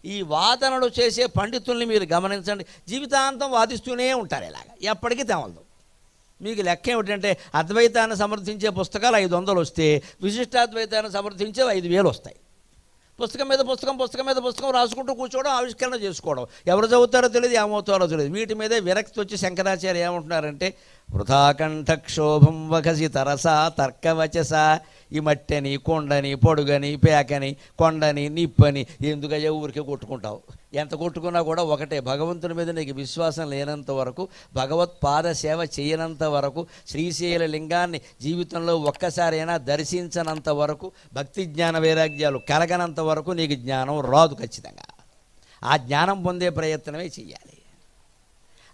ఈ వాదనలు చేసే పండితుల్ని మీరు గమనించండి, జీవితాంతం వాదిస్తూనే ఉంటారు. ఇలాగ ఎప్పటికీ తెమలదు. మీకు లెక్క ఏమిటంటే అద్వైతాన్ని సమర్థించే పుస్తకాలు 500 వస్తే విశిష్టాద్వైతాన్ని సమర్థించే 5000 వస్తాయి. పుస్తకం మీద పుస్తకం, పుస్తకం మీద పుస్తకం రాసుకుంటూ కూర్చోవడం, ఆవిష్కరణ చేసుకోవడం. ఎవరు చదువుతారో తెలియదు, ఏమవుతారో తెలియదు. వీటి మీదే విరక్తి వచ్చి శంకరాచార్య ఏమంటున్నారంటే, వృథాకంఠక్షోభం వఘసి తరసా తర్కవచస. ఈ మట్టని, కొండని, పొడుగని, పేకని, కొండని, నిప్పని ఎందుకయ్యా ఊరికే కొట్టుకుంటావు? ఎంత కొట్టుకున్నా కూడా ఒకటే, భగవంతుని మీద నీకు విశ్వాసం లేనంత వరకు, భగవత్పాద సేవ చేయనంత వరకు, శ్రీశైల లింగాన్ని జీవితంలో ఒక్కసారైనా దర్శించనంత వరకు, భక్తి జ్ఞాన వైరాగ్యాలు కలగనంత వరకు నీకు జ్ఞానం రాదు ఖచ్చితంగా. ఆ జ్ఞానం పొందే ప్రయత్నమే చెయ్యాలి.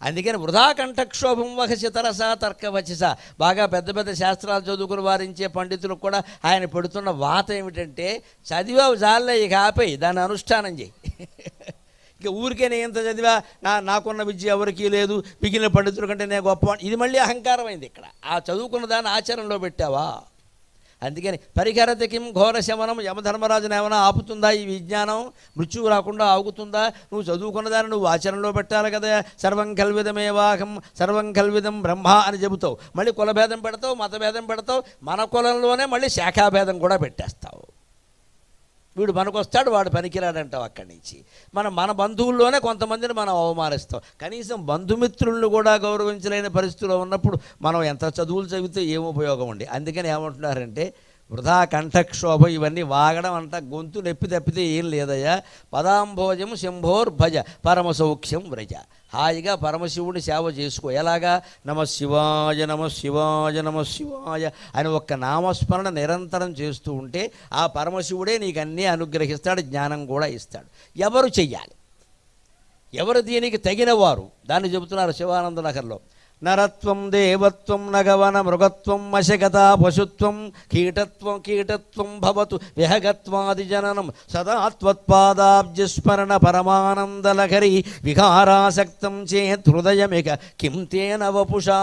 అందుకని వృధా కంఠక్షోభం వహసి తరసా తర్కవచస. బాగా పెద్ద పెద్ద శాస్త్రాలు చదువుకుని వారించే పండితులకు కూడా ఆయన పెడుతున్న వాత ఏమిటంటే, చదివావు జాలే, ఇక ఆపేయి, దాన్ని అనుష్ఠానం చేయి. ఇక ఊరికే నేను ఎంత చదివా, నాకున్న విద్య ఎవరికీ లేదు, మిగిలిన పండితుల కంటే నేను గొప్ప, ఇది మళ్ళీ అహంకారం అయింది. ఇక్కడ ఆ చదువుకున్న దాన్ని ఆచరణలో పెట్టావా? అందుకని పరికరత కిం ఘోర శమనం. యమధర్మరాజుని ఏమైనా ఆపుతుందా ఈ విజ్ఞానం? మృత్యువు రాకుండా ఆగుతుందా? నువ్వు చదువుకున్నదాన్ని నువ్వు ఆచరణలో పెట్టాలి కదా. సర్వం కల్విదమేవాహం సర్వం కల్విదం బ్రహ్మ అని చెబుతావు, మళ్ళీ కులభేదం పెడతావు, మతభేదం పెడతావు, మన కులంలోనే మళ్ళీ శాఖాభేదం కూడా పెట్టేస్తావు. వీడు మనకొస్తాడు, వాడు పనికిరాడంటావు. అక్కడి నుంచి మన బంధువుల్లోనే కొంతమందిని మనం అవమానిస్తాం. కనీసం బంధుమిత్రులను కూడా గౌరవించలేని పరిస్థితిలో ఉన్నప్పుడు మనం ఎంత చదువులు చదివితే ఏం ఉపయోగం ఉండి. అందుకని ఏమంటున్నారంటే, వృధా కంఠక్షోభ ఇవన్నీ వాగడం అంట గొంతు నొప్పి తప్పితే ఏం లేదయ్యా. పదాంభోజం శంభోర్భజ పరమసౌఖ్యం వ్రజ. హాయిగా పరమశివుడి సేవ చేసుకో. ఎలాగా? నమ శివాయ నమ శివాయ నమ శివాయ అని ఒక్క నామస్మరణ నిరంతరం చేస్తూ ఉంటే ఆ పరమశివుడే నీకు అన్నీ అనుగ్రహిస్తాడు, జ్ఞానం కూడా ఇస్తాడు. ఎవరు చెయ్యాలి? ఎవరు దీనికి తగినవారు? దాన్ని చెబుతున్నారు శివానంద నగర్లో. నరత్వం దేవత్వం నగవన మృగత్వం మశగత పశుత్వం కీటత్వం భవతు విహగత్వాది జననం సదాత్వత్పాదాబ్జస్మరణ పరమానందలహరి విహారాసక్తం చేత్ హృదయమిక కిం తేన వపుషా.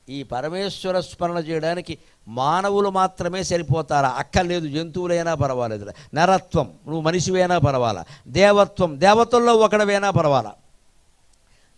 ఈ పరమేశ్వర స్మరణ చేయడానికి మానవులు మాత్రమే సరిపోతారా? అక్కర్లేదు, జంతువులైనా పర్వాలేదు. నరత్వం, నువ్వు మనిషివైనా పర్వాలా. దేవత్వం, దేవతల్లో ఒకడవైనా పర్వాలా.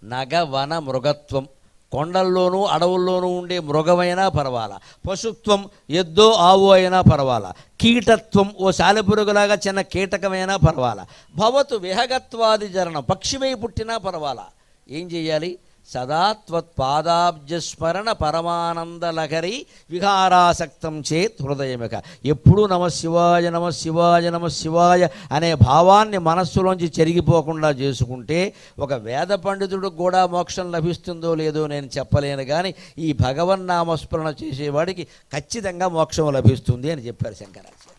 నగవన మృగత్వం, కొండల్లోనూ అడవుల్లోనూ ఉండే మృగమైనా పర్వాలా. పశుత్వం, ఎద్దో ఆవు అయినా పర్వాలా. కీటత్వం, ఓ సాలెపురుగులాగా చిన్న కీటకమైనా పర్వాలా. భవతు విహగత్వాది జరణం, పక్షివై పుట్టినా పర్వాలా. ఏం చెయ్యాలి? సదాత్వత్పాదాబ్జస్మరణ పరమానందలహరి విహారాసక్తం చేత్ హృదయమిక. ఎప్పుడూ నమ శివాయ నమ శివాయ నమ శివాయ అనే భావాన్ని మనస్సులోంచి చెరిగిపోకుండా చేసుకుంటే ఒక వేద పండితుడికి కూడా మోక్షం లభిస్తుందో లేదో నేను చెప్పలేను, కానీ ఈ భగవన్నామస్మరణ చేసేవాడికి ఖచ్చితంగా మోక్షం లభిస్తుంది అని చెప్పారు శంకరాచార్య.